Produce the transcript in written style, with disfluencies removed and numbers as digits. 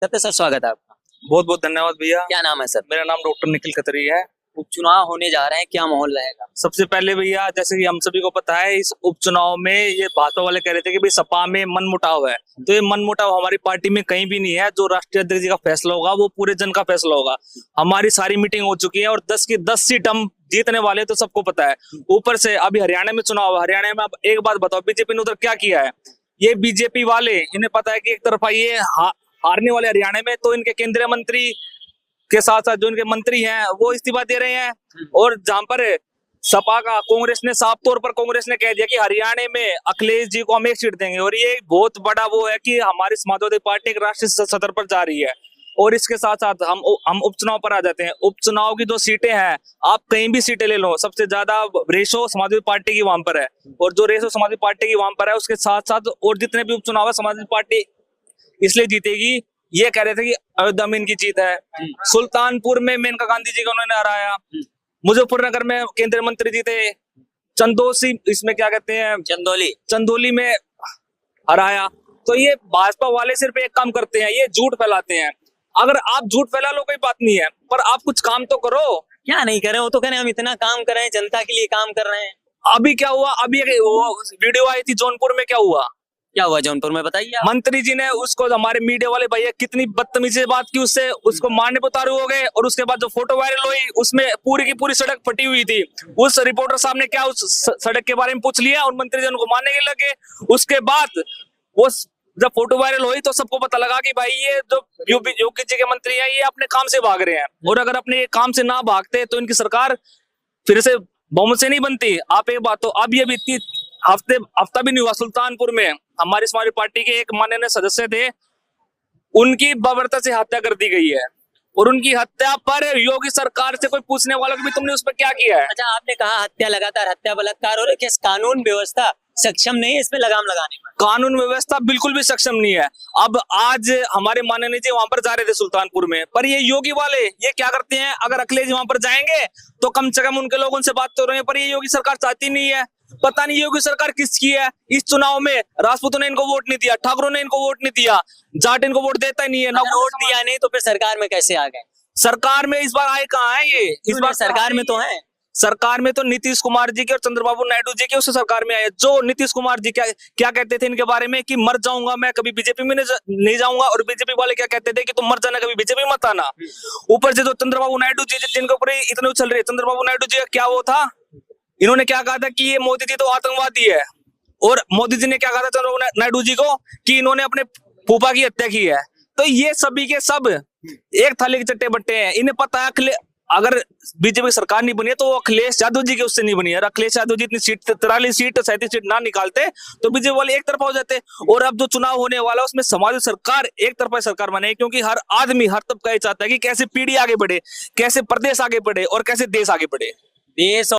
सबसे सर स्वागत है आपका। बहुत बहुत धन्यवाद भैया। क्या नाम है सर? मेरा नाम डॉक्टर निखिल खत्री है। उपचुनाव होने जा रहे हैं, क्या माहौल रहेगा? सबसे पहले भैया, जैसे कि हम सभी को पता है, इस उपचुनाव में ये भाजपा वाले कह रहे थे कि भाई सपा में मनमुटाव है, तो ये मनमुटाव हमारी पार्टी में कहीं भी नहीं है। जो राष्ट्रीय अध्यक्ष जी का फैसला होगा वो पूरे जन का फैसला होगा। हमारी सारी मीटिंग हो चुकी है और 10 की 10 सीट हम जीतने वाले, तो सबको पता है। ऊपर से अभी हरियाणा में चुनाव है। हरियाणा में आप एक बात बताओ, बीजेपी ने उधर क्या किया है? ये बीजेपी वाले, इन्हें पता है कि एक तरफा ये हारने वाले हरियाणा में, तो इनके केंद्रीय मंत्री के साथ साथ जो इनके मंत्री हैं वो इस्तीफा दे रहे हैं। और जहां पर सपा का, कांग्रेस ने साफ तौर पर कांग्रेस ने कह दिया कि हरियाणा में अखिलेश जी को हम एक सीट देंगे। और ये बहुत बड़ा वो है कि हमारी समाजवादी पार्टी एक राष्ट्रीय सतर पर जा रही है। और इसके साथ साथ हम उपचुनाव पर आ जाते हैं। उपचुनाव की जो सीटें हैं, आप कहीं भी सीटें ले लो, सबसे ज्यादा रेशो समाजवादी पार्टी की वहां पर है। और जो रेशो समाजवादी पार्टी की वहां पर है, उसके साथ साथ और जितने भी उपचुनाव है, समाजवादी पार्टी इसलिए जीतेगी। ये कह रहे थे कि अयोध्या में इनकी जीत है, सुल्तानपुर में मेनका गांधी जी को उन्होंने हराया, मुजफ्फरनगर में केंद्रीय मंत्री जीते, चंदोसी, इसमें क्या कहते हैं, चंदौली में हराया। तो ये भाजपा वाले सिर्फ एक काम करते हैं, ये झूठ फैलाते हैं। अगर आप झूठ फैला लो कोई बात नहीं है, पर आप कुछ काम तो करो। क्या नहीं कर रहे? वो तो कह रहे हैं हम इतना काम कर रहे हैं, जनता के लिए काम कर रहे हैं। अभी क्या हुआ? अभी वो वीडियो आई थी जौनपुर में, क्या हुआ? क्या हुआ जौनपुर में, बताइए आप। मंत्री जी ने उसको, हमारे मीडिया वाले भैया कितनी बदतमीजी से बात की उससे, उसको मारने पर उतारू हो गए। और उसके बाद जो फोटो वायरल हुई, उसमें पूरी की पूरी सड़क फटी हुई थी। उस रिपोर्टर साहब ने क्या उस सड़क के बारे में पूछ लिया और मंत्री जी उनको मारने के लगे। उसके बाद वो जब फोटो वायरल हुई तो सबको पता लगा कि भाई ये जो योगी जी के मंत्री हैं, ये अपने काम से भाग रहे हैं। और अगर अपने काम से ना भागते तो इनकी सरकार फिर से बहुमत से नहीं बनती। आप एक बात, तो अब ये बीती हफ्ता भी नहीं हुआ, सुल्तानपुर में हमारी समाजवादी पार्टी के एक माननीय सदस्य थे, उनकी बर्बरता से हत्या कर दी गई है। और उनकी हत्या पर योगी सरकार से कोई पूछने वाला कि तुमने उस पर क्या किया है? अच्छा, आपने कहा हत्या, लगातार हत्या बलात्कार हो रही है, कानून व्यवस्था सक्षम नहीं है इसमें लगाम लगाने में? कानून व्यवस्था बिल्कुल भी सक्षम नहीं है। अब आज हमारे माननीय जी वहां पर जा रहे थे सुल्तानपुर में, पर ये योगी वाले ये क्या करते हैं, अगर अखिलेश जी वहां पर जाएंगे तो कम से कम उनके लोग उनसे बात कर रहे हैं, पर ये योगी सरकार चाहती नहीं है। पता नहीं योगी सरकार किसकी है। इस चुनाव में राजपूतों ने इनको वोट नहीं दिया, ठाकुरों ने इनको वोट नहीं दिया, जाट इनको वोट देता ही नहीं है ना। वोट दिया नहीं तो फिर सरकार में कैसे आ गए? सरकार में इस बार आए कहाँ है ये? इस बार सरकार में तो है। सरकार में तो नीतीश कुमार जी के और चंद्रबाबू नायडू जी के, उस सरकार में आए। जो नीतीश कुमार जी क्या कहते थे इनके बारे में कि मर जाऊंगा मैं, कभी बीजेपी में नहीं जाऊंगा। और बीजेपी वाले क्या कहते थे कि तुम मर जाना, कभी बीजेपी मत आना। ऊपर से जो चंद्रबाबू नायडू जी जिनके ऊपर इतने उछल रहे, चंद्रबाबू नायडू जी क्या वो था, इन्होंने क्या कहा था कि ये मोदी जी तो आतंकवादी है। और मोदी जी ने क्या कहा था चंद्रबाबू नायडू जी को कि इन्होंने अपने फूफा की हत्या की है। तो ये सभी के सब एक थाली के चट्टे बट्टे हैं। इन्हें पता है अगर बीजेपी सरकार नहीं बनी है तो वो अखिलेश यादव जी के उससे नहीं बनी है। अखिलेश यादव जी इतनी सीट 43 सीट 37 सीट ना निकालते तो बीजेपी वाले एक तरफा हो जाते। और अब जो चुनाव होने वाला है उसमें समाजवादी सरकार एक तरफा सरकार बने, क्योंकि हर आदमी, हर तबका ये चाहता है कि कैसे पीढ़ी आगे बढ़े, कैसे प्रदेश आगे बढ़े और कैसे देश आगे बढ़े। देश